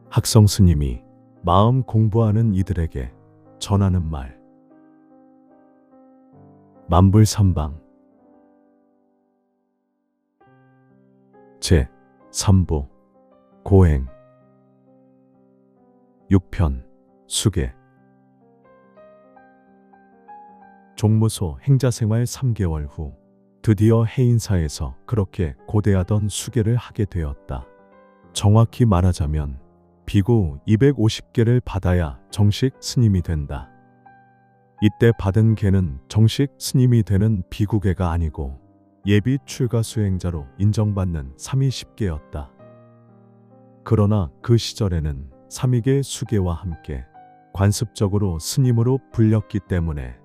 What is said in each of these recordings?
학성 스님이 마음 공부하는 이들에게 전하는 말. 만불삼방 제 3부 고행 6편 수계. 종무소 행자생활 3개월 후 드디어 해인사에서 그렇게 고대하던 수계를 하게 되었다. 정확히 말하자면 비구 250개를 받아야 정식 스님이 된다. 이때 받은 개는 정식 스님이 되는 비구개가 아니고 예비 출가 수행자로 인정받는 320개였다. 그러나 그 시절에는 3위계 수계와 함께 관습적으로 스님으로 불렸기 때문에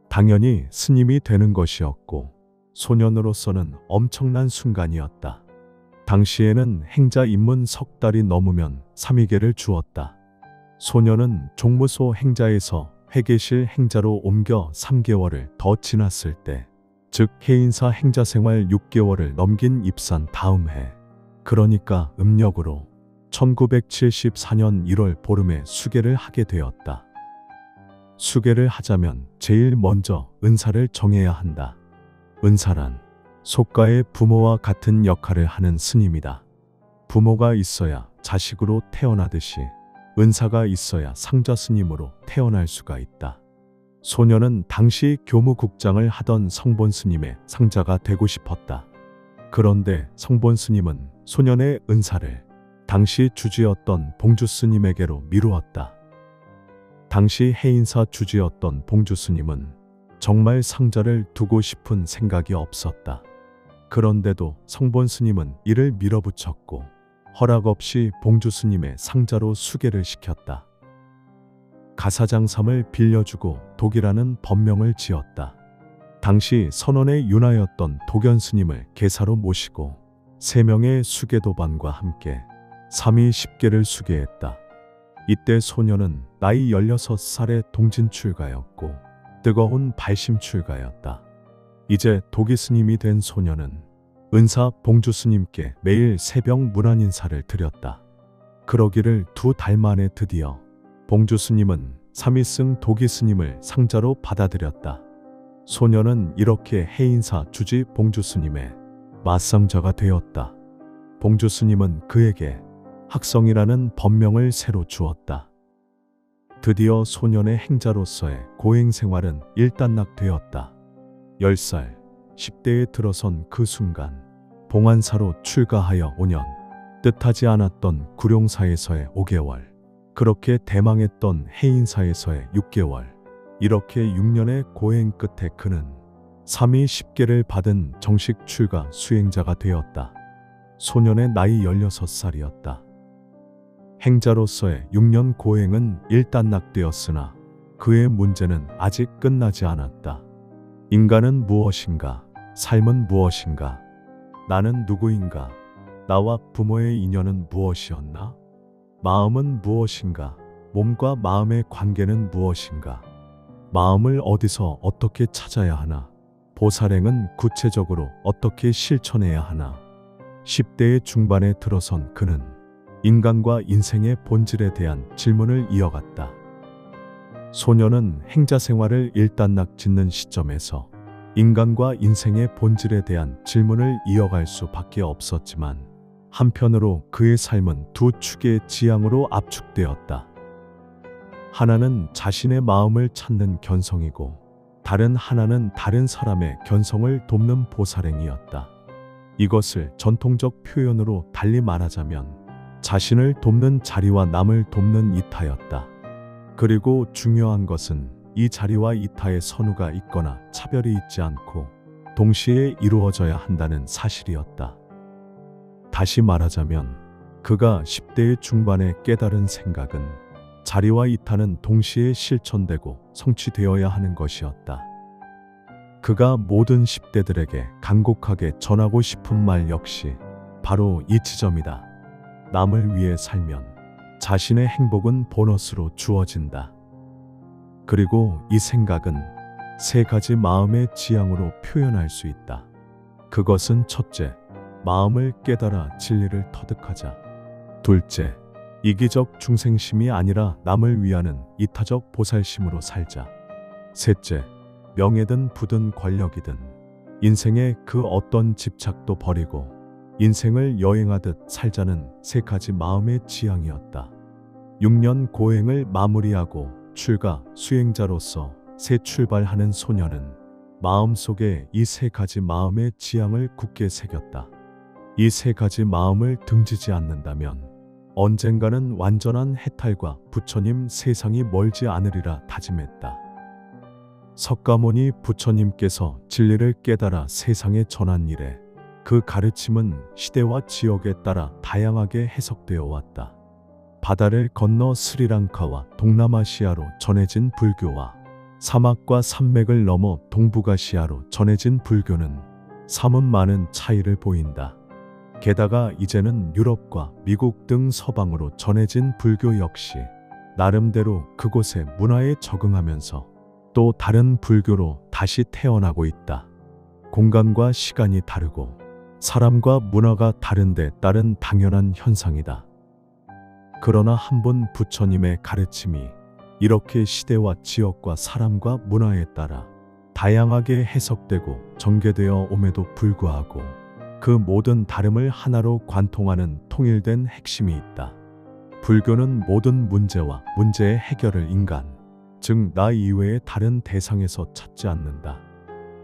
당연히 스님이 되는 것이었고 소년으로서는 엄청난 순간이었다. 당시에는 행자 입문 석 달이 넘으면 3위계를 주었다. 소년은 종무소 행자에서 회계실 행자로 옮겨 3개월을 더 지났을 때, 즉 해인사 행자 생활 6개월을 넘긴 입산 다음 해, 그러니까 음력으로 1974년 1월 보름에 수계를 하게 되었다. 수계를 하자면 제일 먼저 은사를 정해야 한다. 은사란 속가의 부모와 같은 역할을 하는 스님이다. 부모가 있어야 자식으로 태어나듯이 은사가 있어야 상자 스님으로 태어날 수가 있다. 소년은 당시 교무국장을 하던 성본 스님의 상자가 되고 싶었다. 그런데 성본 스님은 소년의 은사를 당시 주지였던 봉주 스님에게로 미루었다. 당시 해인사 주지였던 봉주 스님은 정말 상자를 두고 싶은 생각이 없었다. 그런데도 성본 스님은 이를 밀어붙였고 허락 없이 봉주 스님의 상자로 수계를 시켰다. 가사장삼을 빌려주고 독이라는 법명을 지었다. 당시 선원의 윤하였던 독연 스님을 계사로 모시고 3명의 수계도반과 함께 3위 10개를 수계했다. 이때 소년은 나이 16살의 동진 출가였고 뜨거운 발심 출가였다. 이제 도기 스님이 된 소년은 은사 봉주 스님께 매일 새벽 문안 인사를 드렸다. 그러기를 2달 만에 드디어 봉주 스님은 3위승 도기 스님을 상자로 받아들였다. 소년은 이렇게 해인사 주지 봉주 스님의 맞상자가 되었다. 봉주 스님은 그에게 학성이라는 법명을 새로 주었다. 드디어 소년의 행자로서의 고행 생활은 일단락되었다. 10살, 10대에 들어선 그 순간 봉안사로 출가하여 5년, 뜻하지 않았던 구룡사에서의 5개월, 그렇게 대망했던 해인사에서의 6개월, 이렇게 6년의 고행 끝에 그는 3위 10개를 받은 정식 출가 수행자가 되었다. 소년의 나이 16살이었다. 행자로서의 6년 고행은 일단락되었으나 그의 문제는 아직 끝나지 않았다. 인간은 무엇인가? 삶은 무엇인가? 나는 누구인가? 나와 부모의 인연은 무엇이었나? 마음은 무엇인가? 몸과 마음의 관계는 무엇인가? 마음을 어디서 어떻게 찾아야 하나? 보살행은 구체적으로 어떻게 실천해야 하나? 10대의 중반에 들어선 그는 인간과 인생의 본질에 대한 질문을 이어갔다. 소년은 행자 생활을 일단락 짓는 시점에서 인간과 인생의 본질에 대한 질문을 이어갈 수밖에 없었지만 한편으로 그의 삶은 2 축의 지향으로 압축되었다. 하나는 자신의 마음을 찾는 견성이고 다른 하나는 다른 사람의 견성을 돕는 보살행이었다. 이것을 전통적 표현으로 달리 말하자면 자신을 돕는 자리와 남을 돕는 이타였다. 그리고 중요한 것은 이 자리와 이타의 선후가 있거나 차별이 있지 않고 동시에 이루어져야 한다는 사실이었다. 다시 말하자면 그가 10대의 중반에 깨달은 생각은 자리와 이타는 동시에 실천되고 성취되어야 하는 것이었다. 그가 모든 10대들에게 간곡하게 전하고 싶은 말 역시 바로 이 지점이다. 남을 위해 살면 자신의 행복은 보너스로 주어진다. 그리고 이 생각은 3가지 마음의 지향으로 표현할 수 있다. 그것은 첫째, 마음을 깨달아 진리를 터득하자. 둘째, 이기적 중생심이 아니라 남을 위하는 이타적 보살심으로 살자. 셋째, 명예든 부든 권력이든 인생의 그 어떤 집착도 버리고 인생을 여행하듯 살자는 세 가지 마음의 지향이었다. 6년 고행을 마무리하고 출가 수행자로서 새 출발하는 소녀는 마음속에 이 세 가지 마음의 지향을 굳게 새겼다. 이 세 가지 마음을 등지지 않는다면 언젠가는 완전한 해탈과 부처님 세상이 멀지 않으리라 다짐했다. 석가모니 부처님께서 진리를 깨달아 세상에 전한 이래 그 가르침은 시대와 지역에 따라 다양하게 해석되어 왔다. 바다를 건너 스리랑카와 동남아시아로 전해진 불교와 사막과 산맥을 넘어 동북아시아로 전해진 불교는 사뭇 많은 차이를 보인다. 게다가 이제는 유럽과 미국 등 서방으로 전해진 불교 역시 나름대로 그곳의 문화에 적응하면서 또 다른 불교로 다시 태어나고 있다. 공간과 시간이 다르고 사람과 문화가 다른데 따른 당연한 현상이다. 그러나 한 분 부처님의 가르침이 이렇게 시대와 지역과 사람과 문화에 따라 다양하게 해석되고 전개되어 옴에도 불구하고 그 모든 다름을 하나로 관통하는 통일된 핵심이 있다. 불교는 모든 문제와 문제의 해결을 인간, 즉 나 이외의 다른 대상에서 찾지 않는다.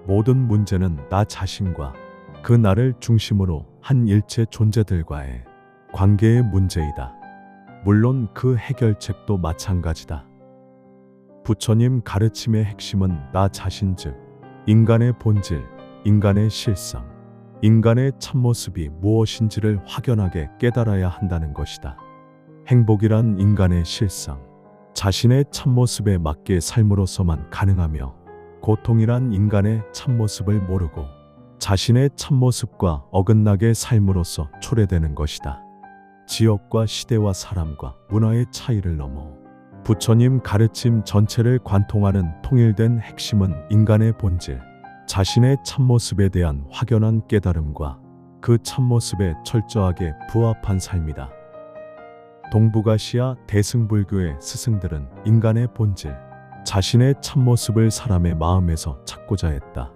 모든 문제는 나 자신과 그 나를 중심으로 한 일체 존재들과의 관계의 문제이다. 물론 그 해결책도 마찬가지다. 부처님 가르침의 핵심은 나 자신 즉 인간의 본질, 인간의 실상, 인간의 참모습이 무엇인지를 확연하게 깨달아야 한다는 것이다. 행복이란 인간의 실상, 자신의 참모습에 맞게 삶으로서만 가능하며 고통이란 인간의 참모습을 모르고 자신의 참모습과 어긋나게 삶으로써 초래되는 것이다. 지역과 시대와 사람과 문화의 차이를 넘어 부처님 가르침 전체를 관통하는 통일된 핵심은 인간의 본질, 자신의 참모습에 대한 확연한 깨달음과 그 참모습에 철저하게 부합한 삶이다. 동북아시아 대승불교의 스승들은 인간의 본질, 자신의 참모습을 사람의 마음에서 찾고자 했다.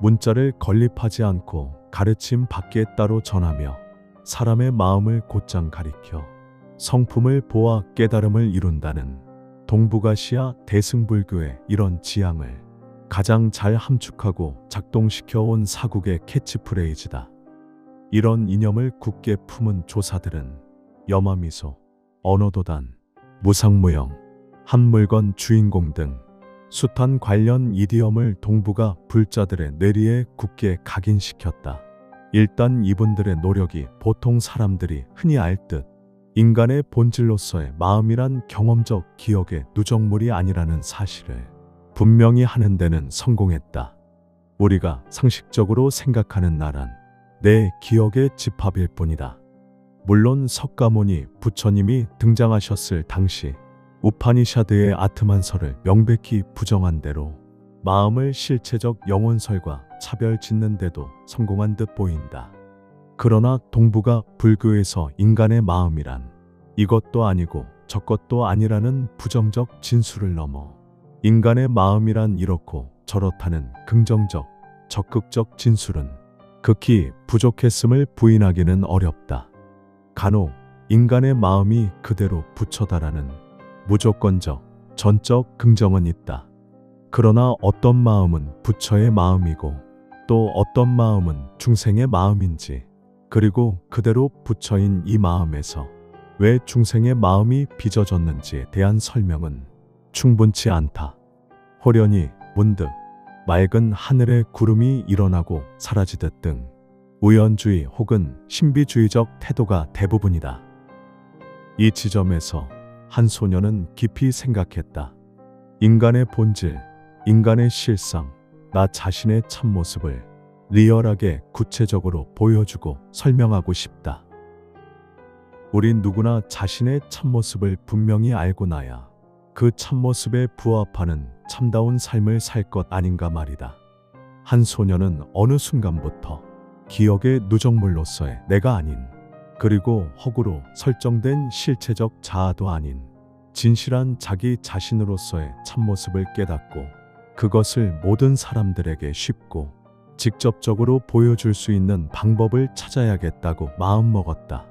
문자를 건립하지 않고 가르침 밖에 따로 전하며 사람의 마음을 곧장 가리켜 성품을 보아 깨달음을 이룬다는 동북아시아 대승불교의 이런 지향을 가장 잘 함축하고 작동시켜 온 사국의 캐치프레이즈다. 이런 이념을 굳게 품은 조사들은 염화미소, 언어도단, 무상무형, 한물건 주인공 등 숱한 관련 이디엄을 동북아 불자들의 뇌리에 굳게 각인시켰다. 일단 이분들의 노력이 보통 사람들이 흔히 알 듯 인간의 본질로서의 마음이란 경험적 기억의 누적물이 아니라는 사실을 분명히 하는 데는 성공했다. 우리가 상식적으로 생각하는 나란 내 기억의 집합일 뿐이다. 물론 석가모니 부처님이 등장하셨을 당시 우파니샤드의 아트만설을 명백히 부정한 대로 마음을 실체적 영혼설과 차별짓는 데도 성공한 듯 보인다. 그러나 동북아 불교에서 인간의 마음이란 이것도 아니고 저것도 아니라는 부정적 진술을 넘어 인간의 마음이란 이렇고 저렇다는 긍정적, 적극적 진술은 극히 부족했음을 부인하기는 어렵다. 간혹 인간의 마음이 그대로 부처다라는 무조건적, 전적 긍정은 있다. 그러나 어떤 마음은 부처의 마음이고 또 어떤 마음은 중생의 마음인지, 그리고 그대로 부처인 이 마음에서 왜 중생의 마음이 빚어졌는지에 대한 설명은 충분치 않다. 호련히 문득 맑은 하늘에 구름이 일어나고 사라지듯 등 우연주의 혹은 신비주의적 태도가 대부분이다. 이 지점에서 한 소녀는 깊이 생각했다. 인간의 본질, 인간의 실상, 나 자신의 참모습을 리얼하게 구체적으로 보여주고 설명하고 싶다. 우린 누구나 자신의 참모습을 분명히 알고 나야 그 참모습에 부합하는 참다운 삶을 살 것 아닌가 말이다. 한 소녀는 어느 순간부터 기억의 누적물로서의 내가 아닌 그리고 허구로 설정된 실체적 자아도 아닌 진실한 자기 자신으로서의 참모습을 깨닫고 그것을 모든 사람들에게 쉽고 직접적으로 보여줄 수 있는 방법을 찾아야겠다고 마음먹었다.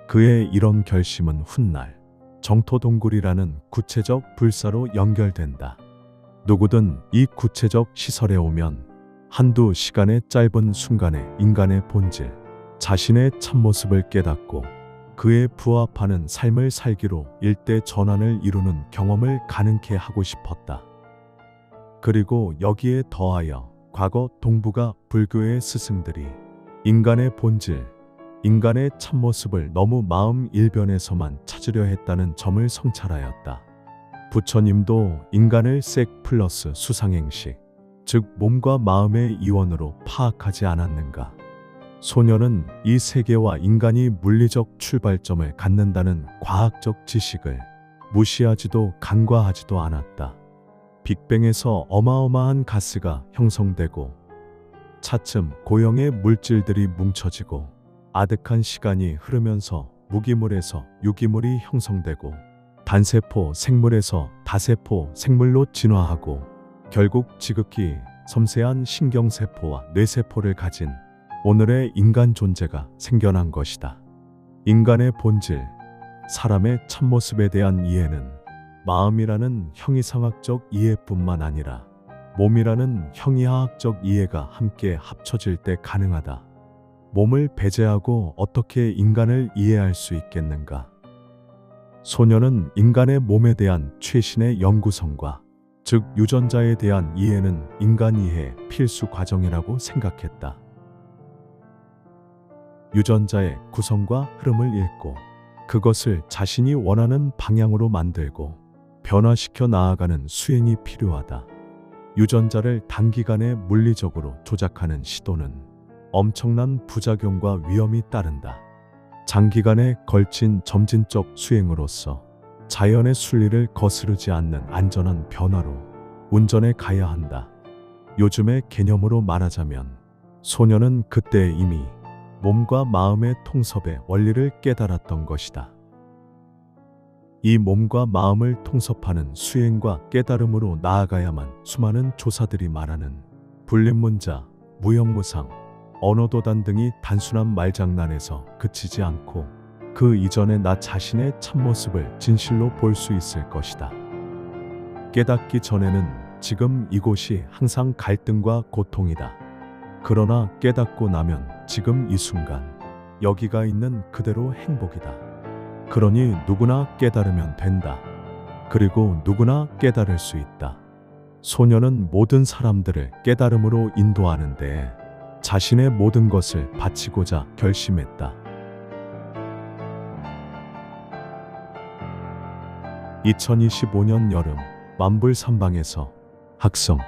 그의 이런 결심은 훗날 정토동굴이라는 구체적 불사로 연결된다. 누구든 이 구체적 시설에 오면 한두 시간의 짧은 순간에 인간의 본질, 자신의 참모습을 깨닫고 그에 부합하는 삶을 살기로 일대 전환을 이루는 경험을 가능케 하고 싶었다. 그리고 여기에 더하여 과거 동북아 불교의 스승들이 인간의 본질, 인간의 참모습을 너무 마음 일변에서만 찾으려 했다는 점을 성찰하였다. 부처님도 인간을 색 플러스 수상행식, 즉 몸과 마음의 이원으로 파악하지 않았는가? 소녀는 이 세계와 인간이 물리적 출발점을 갖는다는 과학적 지식을 무시하지도 간과하지도 않았다. 빅뱅에서 어마어마한 가스가 형성되고 차츰 고형의 물질들이 뭉쳐지고 아득한 시간이 흐르면서 무기물에서 유기물이 형성되고 단세포 생물에서 다세포 생물로 진화하고 결국 지극히 섬세한 신경세포와 뇌세포를 가진 오늘의 인간 존재가 생겨난 것이다. 인간의 본질, 사람의 참모습에 대한 이해는 마음이라는 형이상학적 이해뿐만 아니라 몸이라는 형이하학적 이해가 함께 합쳐질 때 가능하다. 몸을 배제하고 어떻게 인간을 이해할 수 있겠는가? 소녀는 인간의 몸에 대한 최신의 연구성과 즉 유전자에 대한 이해는 인간 이해의 필수 과정이라고 생각했다. 유전자의 구성과 흐름을 읽고 그것을 자신이 원하는 방향으로 만들고 변화시켜 나아가는 수행이 필요하다. 유전자를 단기간에 물리적으로 조작하는 시도는 엄청난 부작용과 위험이 따른다. 장기간에 걸친 점진적 수행으로서 자연의 순리를 거스르지 않는 안전한 변화로 운전해 가야 한다. 요즘의 개념으로 말하자면 소녀는 그때 이미 몸과 마음의 통섭의 원리를 깨달았던 것이다. 이 몸과 마음을 통섭하는 수행과 깨달음으로 나아가야만 수많은 조사들이 말하는 불립문자, 무형무상, 언어도단 등이 단순한 말장난에서 그치지 않고 그 이전에 나 자신의 참모습을 진실로 볼 수 있을 것이다. 깨닫기 전에는 지금 이곳이 항상 갈등과 고통이다. 그러나 깨닫고 나면 지금 이 순간 여기가 있는 그대로 행복이다. 그러니 누구나 깨달으면 된다. 그리고 누구나 깨달을 수 있다. 소녀는 모든 사람들을 깨달음으로 인도하는데 자신의 모든 것을 바치고자 결심했다. 2025년 여름 만불산방에서 학성